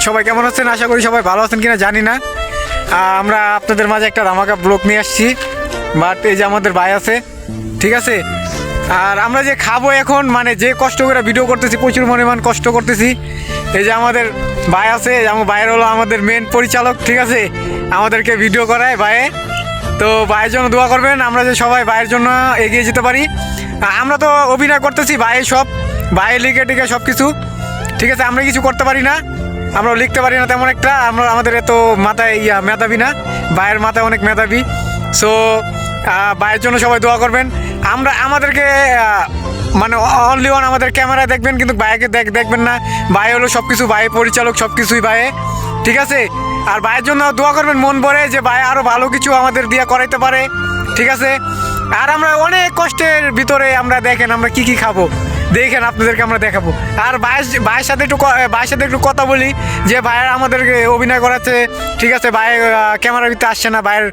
সবাই কেমন আছেন? আশা করি সবাই ভালো আছেন কিনা জানি না। আমরা আপনাদের মাঝে একটা ধামাকা ব্লগ নিয়ে আসছি, বাট এই যে আমাদের ভাই আছে, ঠিক আছে। আর আমরা যে খাবো এখন, মানে যে কষ্ট করে ভিডিও করতেছি, প্রচুর পরিমাণ কষ্ট করতেছি। এই যে আমাদের ভাই আছে, আমার ভাইয়ের হলো আমাদের মেন পরিচালক, ঠিক আছে, আমাদেরকে ভিডিও করায় ভাইয়ে। তো ভাইয়ের জন্য দোয়া করবেন, আমরা যে সবাই ভাইয়ের জন্য এগিয়ে যেতে পারি। আমরা তো অভিনয় করতেছি, ভাইয়ের সব ভাইয়ের লিখে টিকে সব কিছু, ঠিক আছে। আমরা কিছু করতে পারি না, আমরা লিখতে পারি না তেমন একটা, আমাদের এত মাথায় মেধাবী না, ভাইয়ের মাথায় অনেক মেধাবী। সো ভাইয়ের জন্য সবাই দোয়া করবেন। আমাদেরকে মানে অনলি ওয়ান আমাদের ক্যামেরায় দেখবেন, কিন্তু ভাইকে দেখবেন না। ভাই হলো সব কিছু, ভাই পরিচালক, সব কিছুই ভাইয়ে, ঠিক আছে। আর ভাইয়ের জন্য দোয়া করবেন মন ভরে, যে ভাই আরও ভালো কিছু আমাদের দিয়ে করাইতে পারে, ঠিক আছে। আর আমরা অনেক কষ্টের ভিতরে আমরা দেখেন আমরা কি কি খাবো, দেখেন আপনাদেরকে আমরা দেখাবো। আর ভাইয়ের সাথে একটু কথা বলি, যে ভাইয়ের আমাদেরকে অভিনয় করাচ্ছে, ঠিক আছে। ভাই ক্যামেরার ভিতরে আসছে না, ভাইয়ের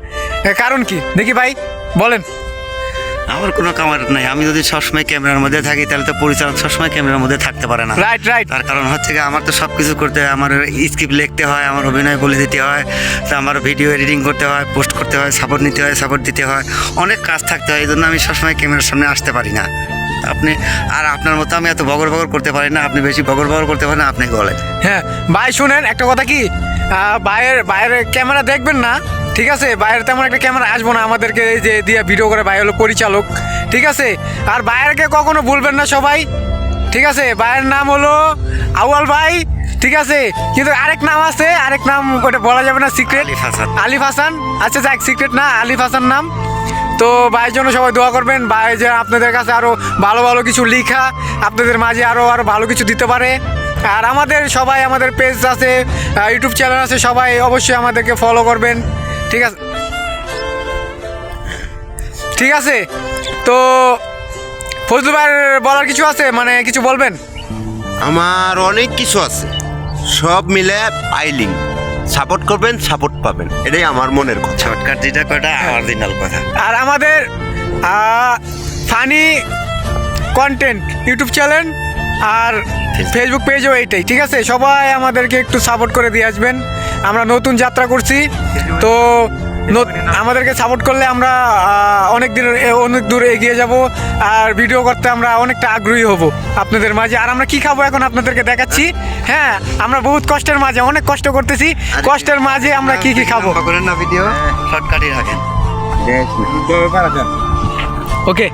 কারণ কি দেখি ভাই বলেন। আমার কোনো কামার নাই, আমি যদি সবসময় ক্যামেরার মধ্যে থাকি তাহলে তো পরিচালক সবসময় ক্যামেরার মধ্যে থাকতে পারে না। রাইট। তার কারণ হচ্ছে কি, আমার তো সব কিছু করতে হয়, আমার স্ক্রিপ্ট লিখতে হয়, আমার অভিনয় বলে দিতে হয়, তো আমার ভিডিও এডিটিং করতে হয়, পোস্ট করতে হয়, সাপোর্ট নিতে হয়, সাপোর্ট দিতে হয়, অনেক কাজ থাকতে হয়। এই জন্য আমি সবসময় ক্যামেরার সামনে আসতে পারি না। আপনি আর আপনার মতো আমি এত বগর করতে পারি না, আপনি বেশি বগর করতে পারেন, আপনি বলেন। হ্যাঁ ভাই শুনেন একটা কথা কি, বাইরের ক্যামেরা দেখবেন না, ঠিক আছে। বাইরে তেমন একটা ক্যামেরা আসবো না, আমাদেরকে এই যে দিয়ে ভিডিও করে ভাই হলো পরিচালক, ঠিক আছে। আর বাইরেকে কখনো ভুলবেন না সবাই, ঠিক আছে। ভাইয়ের নাম হলো আউয়াল ভাই, ঠিক আছে। কিন্তু আরেক নাম আছে, আরেক নাম ওটা বলা যাবে না, সিক্রেট। আলিফ হাসান, আচ্ছা যাক, সিক্রেট না, আলিফ হাসান নাম। তো ভাইয়ের জন্য সবাই দোয়া করবেন, ভাই যে আপনাদের কাছে আরও ভালো ভালো কিছু লিখা, আপনাদের মাঝে আরও ভালো কিছু দিতে পারে। আর আমাদের পেজ আছে, ইউটিউব চ্যানেল আছে, সবাই অবশ্যই আমাদেরকে ফলো করবেন, ঠিক আছে, ঠিক আছে। তো ফজলু ভাইয়ের বলার কিছু আছে, মানে কিছু বলবেন? আমার অনেক কিছু আছে, সব মিলে পাইলিং। সাপোর্ট করবেন, সাপোর্ট পাবেন, এটাই আমার মনের কথা। শর্টকাট যেটা কটা অরিজিনাল কথা। আর আমাদের ফানি কন্টেন্ট ইউটিউব চ্যানেল আর ফেসবুক পেজও এইটাই, ঠিক আছে। সবাই আমাদেরকে একটু সাপোর্ট করে দিয়ে আসবেন, আমরা নতুন যাত্রা করছি, তো আমাদেরকে সাপোর্ট করলে আমরা অনেক দূর এগিয়ে যাব, আর ভিডিও করতে আমরা অনেকটা আগ্রহী হব আপনাদের মাঝে। আর আমরা কি খাবো এখন আপনাদেরকে দেখাচ্ছি। হ্যাঁ, আমরা বহুত কষ্টের মাঝে, অনেক কষ্ট করতেছি, কষ্টের মাঝে আমরা কি কি খাবো। করেন না ভিডিও, শর্টকাটই রাখেন। ওকে।